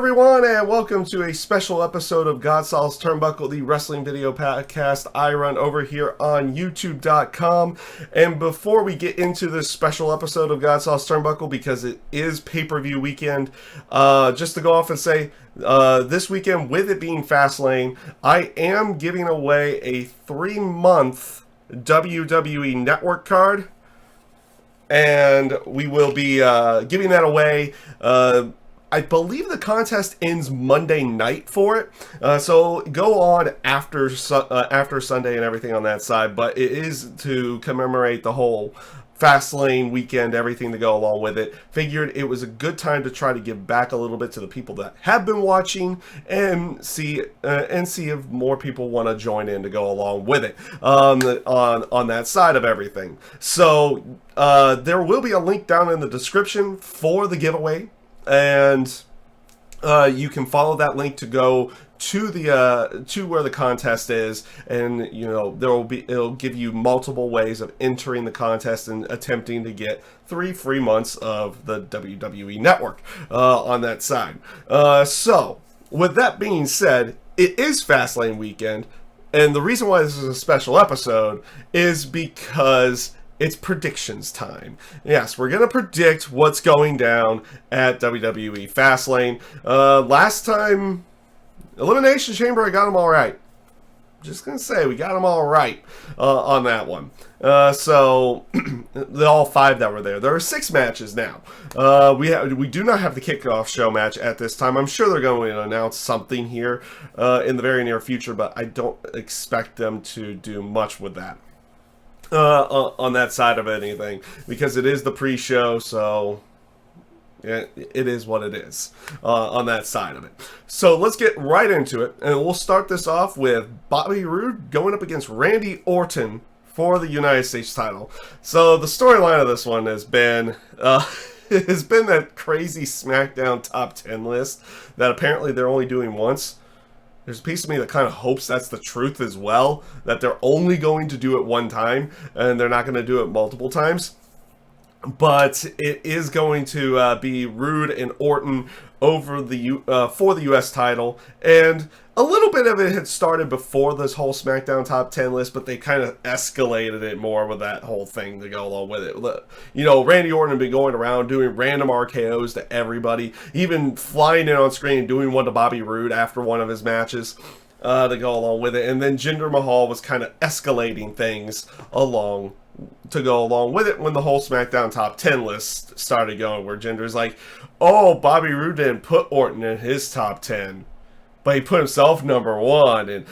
everyone, and welcome to a special episode of Godsal's Turnbuckle, the wrestling video podcast I run over here on YouTube.com. And before we get into this special episode of Godsal's Turnbuckle, because it is pay-per-view weekend, just to go off and say, this weekend, with it being Fastlane, I am giving away a 3-month WWE Network card, and we will be giving that away. I believe the contest ends Monday night for it, so go on after Sunday and everything on that side, but it is to commemorate the whole Fastlane weekend, everything to go along with it. Figured it was a good time to try to give back a little bit to the people that have been watching and see if more people want to join in to go along with it on that side of everything. So there will be a link down in the description for the giveaway, and you can follow that link to go to the to where the contest is, and it'll give you multiple ways of entering the contest and attempting to get 3 free months of the WWE Network on that side. So with that being said, it is Fastlane weekend, and the reason why this is a special episode is because it's predictions time. Yes, we're going to predict what's going down at WWE Fastlane. Last time, Elimination Chamber, I got them all right. Just going to say, we got them all right on that one. So, all 5 that were there. There are 6 matches now. We do not have the kickoff show match at this time. I'm sure they're going to announce something here in the very near future, but I don't expect them to do much with that. On that side of anything, because it is the pre-show, so it is what it is on that side of it. So let's get right into it, and we'll start this off with Bobby Roode going up against Randy Orton for the United States title. So the storyline of this one has been that crazy SmackDown top 10 list that apparently they're only doing once. There's a piece of me that kind of hopes that's the truth as well, that they're only going to do it one time, and they're not going to do it multiple times. But it is going to be Roode and Orton over for the U.S. title, and a little bit of it had started before this whole SmackDown Top 10 list, but they kind of escalated it more with that whole thing to go along with it. Randy Orton had been going around doing random RKOs to everybody, even flying in on screen and doing one to Bobby Roode after one of his matches to go along with it. And then Jinder Mahal was kind of escalating things to go along with it when the whole SmackDown Top 10 list started going, where Jinder's like, oh, Bobby Roode didn't put Orton in his top 10. But he put himself number 1, and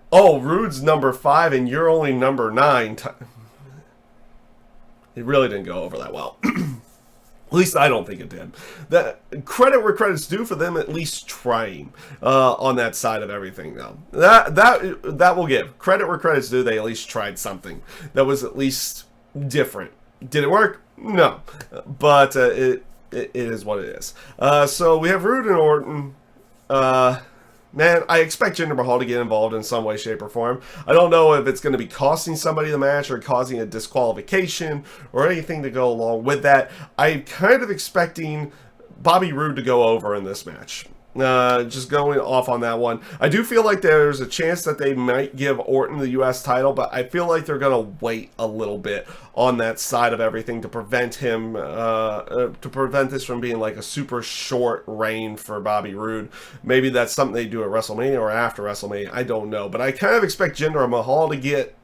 oh, Roode's number 5, and you're only number 9. It really didn't go over that well. At least I don't think it did. That credit where credit's due for them at least trying on that side of everything, though. That will give credit where credit's due. They at least tried something that was at least different. Did it work? No, but it is what it is. So we have Roode and Orton. Man, I expect Jinder Mahal to get involved in some way, shape, or form. I don't know if it's going to be costing somebody the match or causing a disqualification or anything to go along with that. I'm kind of expecting Bobby Roode to go over in this match. Just going off on that one. I do feel like there's a chance that they might give Orton the U.S. title, but I feel like they're going to wait a little bit on that side of everything to prevent him, to prevent this from being like a super short reign for Bobby Roode. Maybe that's something they do at WrestleMania or after WrestleMania. I don't know. But I kind of expect Jinder Mahal to get,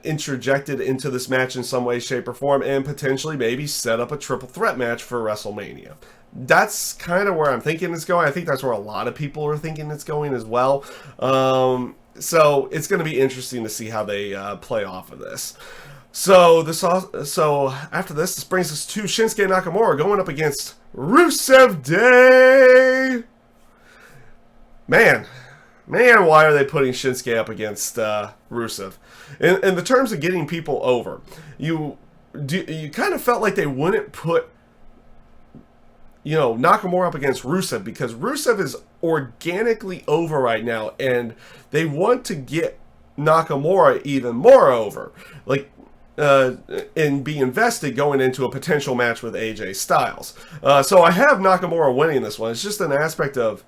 interjected into this match in some way, shape, or form, and potentially maybe set up a triple threat match for WrestleMania. That's kind of where I'm thinking it's going. I think that's where a lot of people are thinking it's going as well. So it's going to be interesting to see how they play off of this. So after this brings us to Shinsuke Nakamura going up against Rusev Day. Man, why are they putting Shinsuke up against Rusev? In the terms of getting people over, you kind of felt like they wouldn't put Nakamura up against Rusev because Rusev is organically over right now, and they want to get Nakamura even more over. Like, and be invested going into a potential match with AJ Styles. So I have Nakamura winning this one. It's just an aspect of,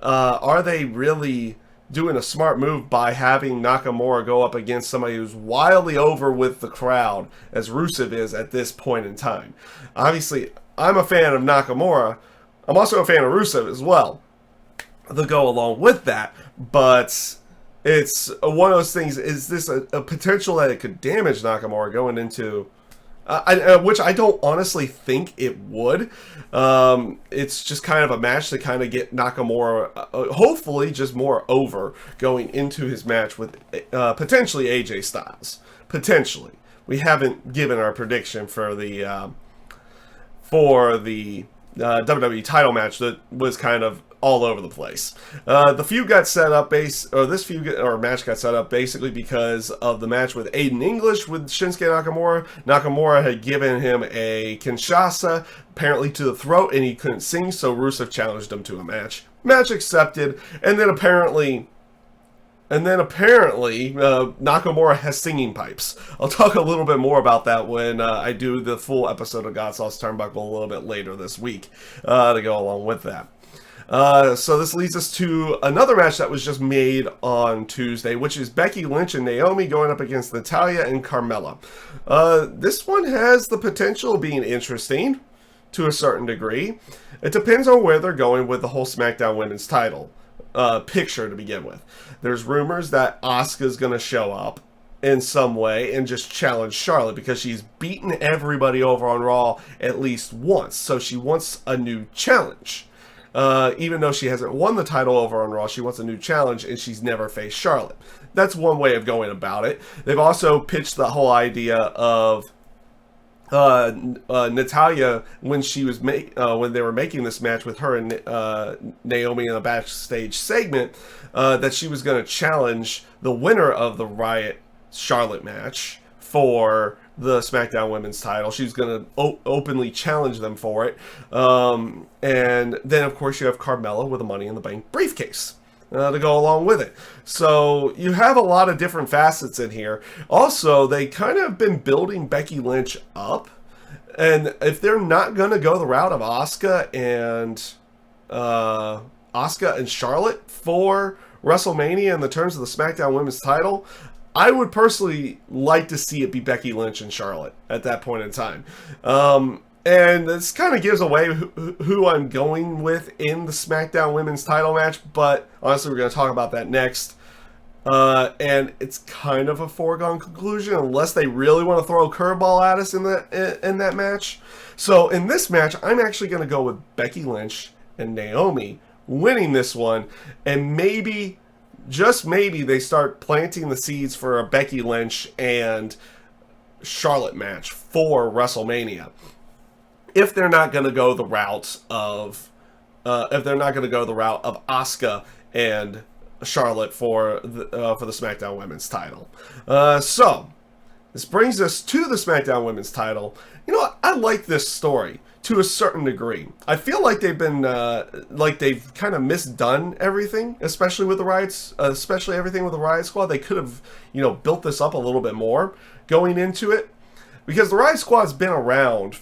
are they really doing a smart move by having Nakamura go up against somebody who's wildly over with the crowd, as Rusev is at this point in time? Obviously, I'm a fan of Nakamura. I'm also a fan of Rusev as well, to go along with that, but it's one of those things. Is this a potential that it could damage Nakamura going into, which I don't honestly think it would. It's just kind of a match to kind of get Nakamura, hopefully, just more over going into his match with potentially AJ Styles. Potentially, we haven't given our prediction for the WWE title match that was kind of all over the place. The feud got set up match got set up basically because of the match with Aiden English with Shinsuke Nakamura. Nakamura had given him a Kinshasa, apparently to the throat, and he couldn't sing, so Rusev challenged him to a match. Match accepted, and then apparently Nakamura has singing pipes. I'll talk a little bit more about that when I do the full episode of God Sauce Turnbuckle a little bit later this week to go along with that. So this leads us to another match that was just made on Tuesday, which is Becky Lynch and Naomi going up against Natalya and Carmela. This one has the potential of being interesting to a certain degree. It depends on where they're going with the whole SmackDown Women's title picture to begin with. There's rumors that Asuka's going to show up in some way and just challenge Charlotte because she's beaten everybody over on Raw at least once. So she wants a new challenge. Even though she hasn't won the title over on Raw, she wants a new challenge, and she's never faced Charlotte. That's one way of going about it. They've also pitched the whole idea of Natalya when they were making this match with her and Naomi in a backstage segment, that she was going to challenge the winner of the Riot Charlotte match for the SmackDown Women's title. She's going to openly challenge them for it. And then, of course, you have Carmela with a Money in the Bank briefcase to go along with it. So you have a lot of different facets in here. Also, they kind of been building Becky Lynch up. And if they're not going to go the route of Asuka and Charlotte for WrestleMania in the terms of the SmackDown Women's title, I would personally like to see it be Becky Lynch and Charlotte at that point in time. And this kind of gives away who I'm going with in the SmackDown Women's title match, but honestly, we're going to talk about that next. And it's kind of a foregone conclusion unless they really want to throw a curveball at us in that match. So in this match, I'm actually going to go with Becky Lynch and Naomi winning this one, and maybe, just maybe, they start planting the seeds for a Becky Lynch and Charlotte match for WrestleMania. If they're not going to go the route of Asuka and Charlotte for the SmackDown Women's title. So this brings us to the SmackDown Women's title. You know what? I like this story to a certain degree. I feel like they've been they've kind of misdone everything, especially with the Riots, especially everything with the Riot Squad. They could have, built this up a little bit more going into it, because the Riot Squad's been around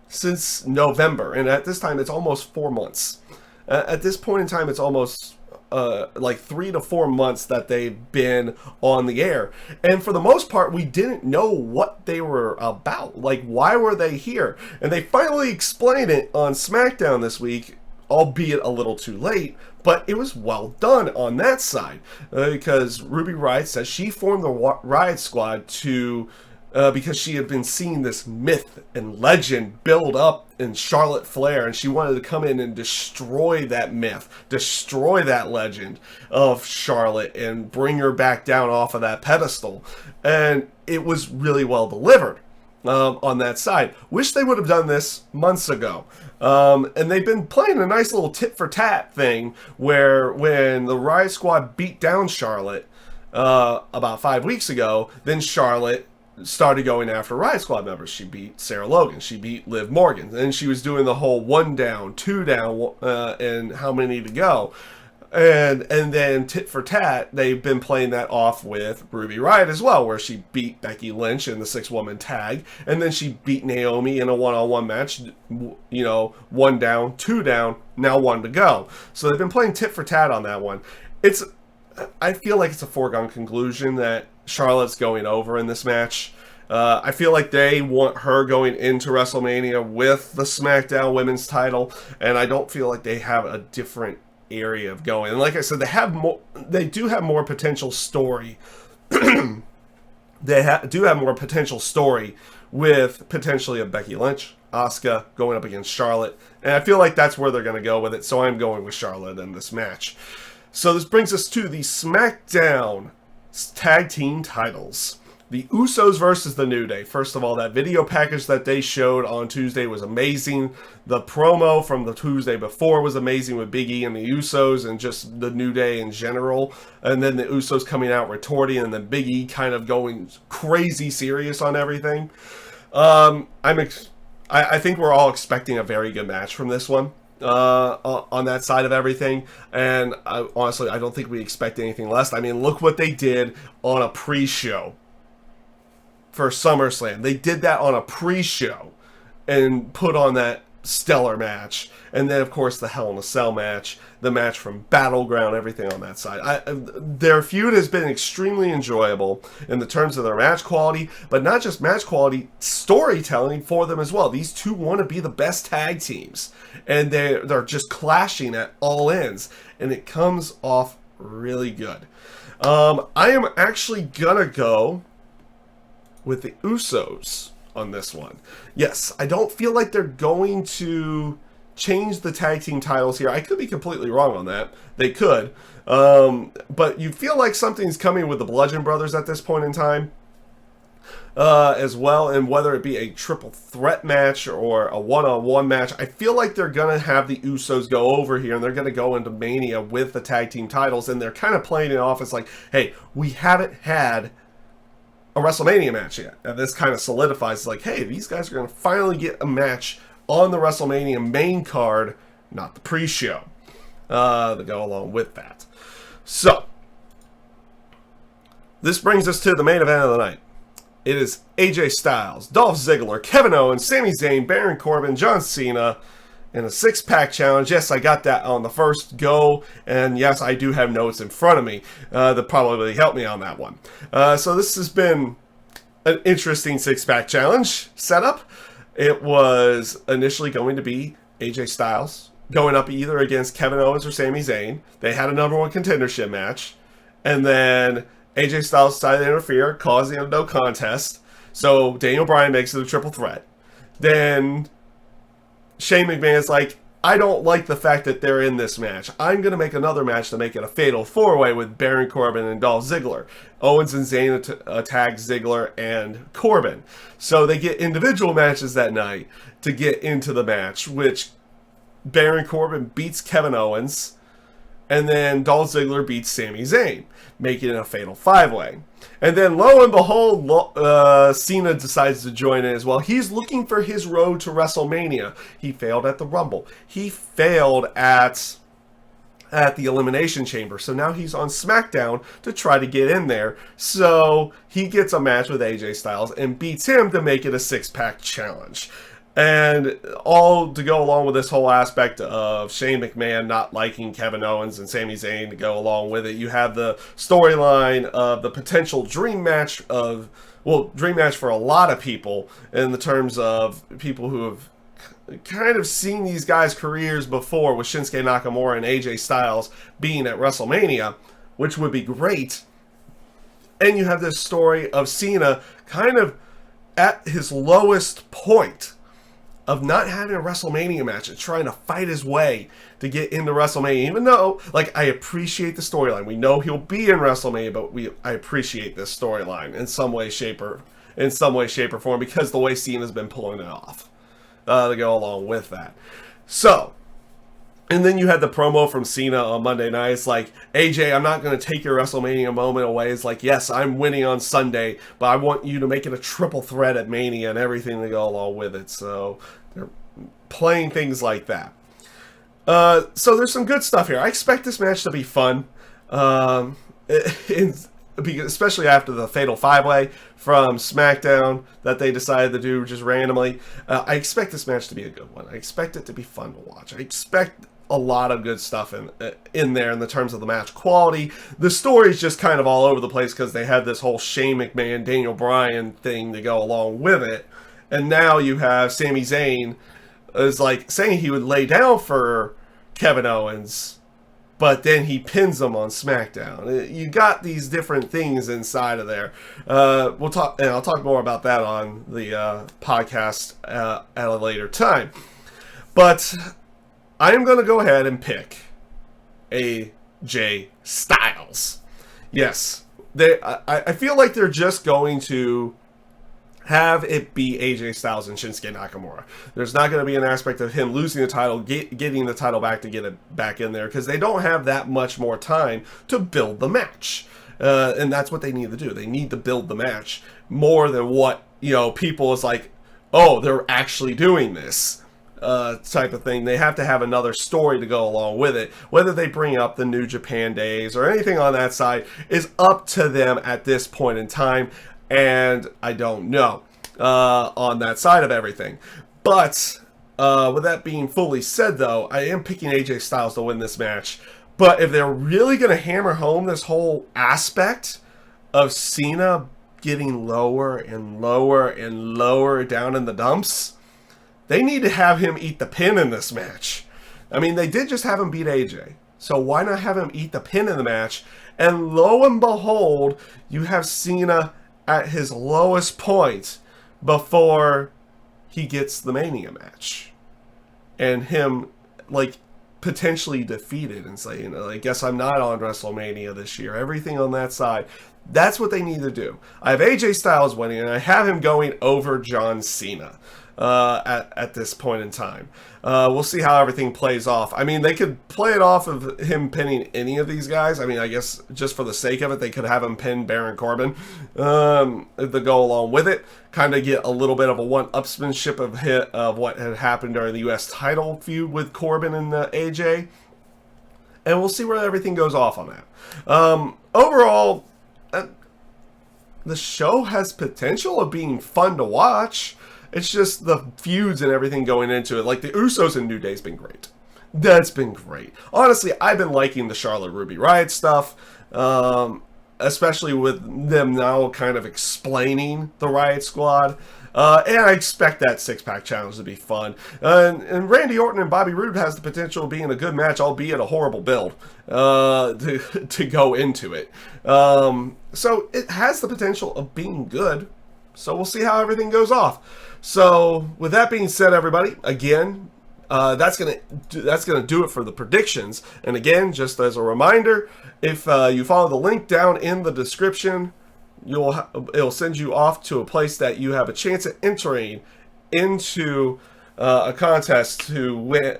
since November, and at this time it's almost 4 months. At this point in time, it's almost 3 to 4 months that they've been on the air, and for the most part we didn't know what they were about. Like, why were they here? And they finally explained it on SmackDown this week, albeit a little too late, but it was well done on that side, because Ruby Riott says she formed the Riot Squad because she had been seeing this myth and legend build up in Charlotte Flair, and she wanted to come in and destroy that myth, destroy that legend of Charlotte, and bring her back down off of that pedestal. And it was really well delivered on that side. Wish they would have done this months ago. And they've been playing a nice little tit-for-tat thing, where when the Riot Squad beat down Charlotte about 5 weeks ago, then Charlotte started going after Riot Squad members. She beat Sarah Logan, she beat Liv Morgan, and she was doing the whole 1 down, 2 down, and how many to go. And then tit for tat, they've been playing that off with Ruby Riott as well, where she beat Becky Lynch in the 6-woman tag, and then she beat Naomi in a one-on-one match, you know, 1 down, 2 down, now 1 to go. So they've been playing tit for tat on that one. I feel like it's a foregone conclusion that Charlotte's going over in this match. I feel like they want her going into WrestleMania with the SmackDown Women's title, and I don't feel like they have a different area of going. And like I said, they do have more potential story. Do have more potential story with potentially a Becky Lynch, Asuka going up against Charlotte, and I feel like that's where they're going to go with it. So I'm going with Charlotte in this match. So this brings us to the SmackDown Tag Team titles. The Usos versus the New Day. First of all, that video package that they showed on Tuesday was amazing. The promo from the Tuesday before was amazing with Big E and the Usos and just the New Day in general. And then the Usos coming out retorting and then Big E kind of going crazy serious on everything. I think we're all expecting a very good match from this one. On that side of everything, and honestly, I don't think we expect anything less. I mean, look what they did on a pre-show for SummerSlam. They did that on a pre-show and put on that stellar match. And then, of course, the Hell in a Cell match, the match from Battleground, everything on that side. Their feud has been extremely enjoyable in the terms of their match quality, but not just match quality, storytelling for them as well. These two want to be the best tag teams, and they're just clashing at all ends, and it comes off really good. I am actually gonna go with the Usos on this one. Yes, I don't feel like they're going to change the tag team titles here. I could be completely wrong on that. They could. But you feel like something's coming with the Bludgeon Brothers at this point in time as well. And whether it be a triple threat match or a one-on-one match, I feel like they're going to have the Usos go over here and they're going to go into Mania with the tag team titles. And they're kind of playing it off as like, hey, we haven't had a WrestleMania match yet. And this kind of solidifies like, hey, these guys are going to finally get a match on the WrestleMania main card, not the pre-show, to go along with that. So, this brings us to the main event of the night. It is AJ Styles, Dolph Ziggler, Kevin Owens, Sami Zayn, Baron Corbin, John Cena, in a 6-pack challenge. Yes, I got that on the first go, and yes, I do have notes in front of me that probably helped me on that one. So this has been an interesting 6-pack challenge setup. It was initially going to be AJ Styles going up either against Kevin Owens or Sami Zayn. They had a number 1 contendership match, and then AJ Styles decided to interfere, causing a no contest. So Daniel Bryan makes it a triple threat. Then Shane McMahon's like, I don't like the fact that they're in this match. I'm going to make another match to make it a fatal 4-way with Baron Corbin and Dolph Ziggler. Owens and Zayn attack Ziggler and Corbin. So they get individual matches that night to get into the match, which Baron Corbin beats Kevin Owens, and then Dolph Ziggler beats Sami Zayn, making it a fatal 5-way. And then lo and behold, Cena decides to join in as well. He's looking for his road to WrestleMania. He failed at the Rumble. He failed at the Elimination Chamber. So now he's on SmackDown to try to get in there. So he gets a match with AJ Styles and beats him to make it a 6-pack challenge. And all to go along with this whole aspect of Shane McMahon not liking Kevin Owens and Sami Zayn to go along with it. You have the storyline of the potential dream match dream match for a lot of people in the terms of people who have kind of seen these guys' careers before with Shinsuke Nakamura and AJ Styles being at WrestleMania, which would be great. And you have this story of Cena kind of at his lowest point of not having a WrestleMania match and trying to fight his way to get into WrestleMania, even though, like, I appreciate the storyline. We know he'll be in WrestleMania, but I appreciate this storyline in some way, shape, or form, because the way Cena's been pulling it off to go along with that. So, and then you had the promo from Cena on Monday night. It's like, AJ, I'm not going to take your WrestleMania moment away. It's like, yes, I'm winning on Sunday, but I want you to make it a triple threat at Mania and everything to go along with it. So they're playing things like that. So there's some good stuff here. I expect this match to be fun. Especially after the Fatal 5-Way from SmackDown that they decided to do just randomly. I expect this match to be a good one. I expect it to be fun to watch. I expect a lot of good stuff in there in the terms of the match quality. The story's just kind of all over the place because they had this whole Shane McMahon, Daniel Bryan thing to go along with it. And now you have Sami Zayn is like saying he would lay down for Kevin Owens, but then he pins him on SmackDown. You got these different things inside of there. We'll talk, and I'll talk more about that on the podcast at a later time. But I am going to go ahead and pick AJ Styles. Yes, I feel like they're just going to have it be AJ Styles and Shinsuke Nakamura. There's not going to be an aspect of him losing the title, getting the title back to get it back in there, because they don't have that much more time to build the match. And that's what they need to do. They need to build the match more than what, people is like, oh, they're actually doing this type of thing. They have to have another story to go along with it. Whether they bring up the New Japan days or anything on that side is up to them at this point in time. And I don't know on that side of everything. But with that being fully said, though, I am picking AJ Styles to win this match. But if they're really going to hammer home this whole aspect of Cena getting lower and lower and lower down in the dumps, they need to have him eat the pin in this match. I mean, they did just have him beat AJ. So why not have him eat the pin in the match? And lo and behold, you have Cena at his lowest point before he gets the Mania match, and him potentially defeated and saying, I guess I'm not on WrestleMania this year. Everything on that side. That's what they need to do. I have AJ Styles winning, and I have him going over John Cena at this point in time. We'll see how everything plays off. I mean, they could play it off of him pinning any of these guys. I mean, I guess just for the sake of it, they could have him pin Baron Corbin to go along with it. Kind of get a little bit of a one-upsmanship of what had happened during the U.S. title feud with Corbin and AJ. And we'll see where everything goes off on that. Overall, the show has potential of being fun to watch. It's just the feuds and everything going into it. Like the Usos and New Day's been great. That's been great. Honestly, I've been liking the Charlotte Ruby Riott stuff, especially with them now kind of explaining the Riott Squad. And I expect that six-pack challenge to be fun. And Randy Orton and Bobby Roode has the potential of being a good match, albeit a horrible build to go into it. So it has the potential of being good. So we'll see how everything goes off. So with that being said, everybody, again, that's gonna do it for the predictions. And again, just as a reminder, if you follow the link down in the description, it'll send you off to a place that you have a chance at entering into a contest to win.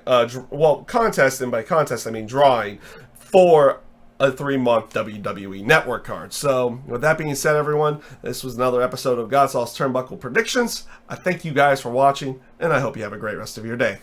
Contest, and by contest I mean drawing for a 3-month WWE Network card. So with that being said, everyone, this was another episode of Godsal's Turnbuckle Predictions. I thank you guys for watching, and I hope you have a great rest of your day.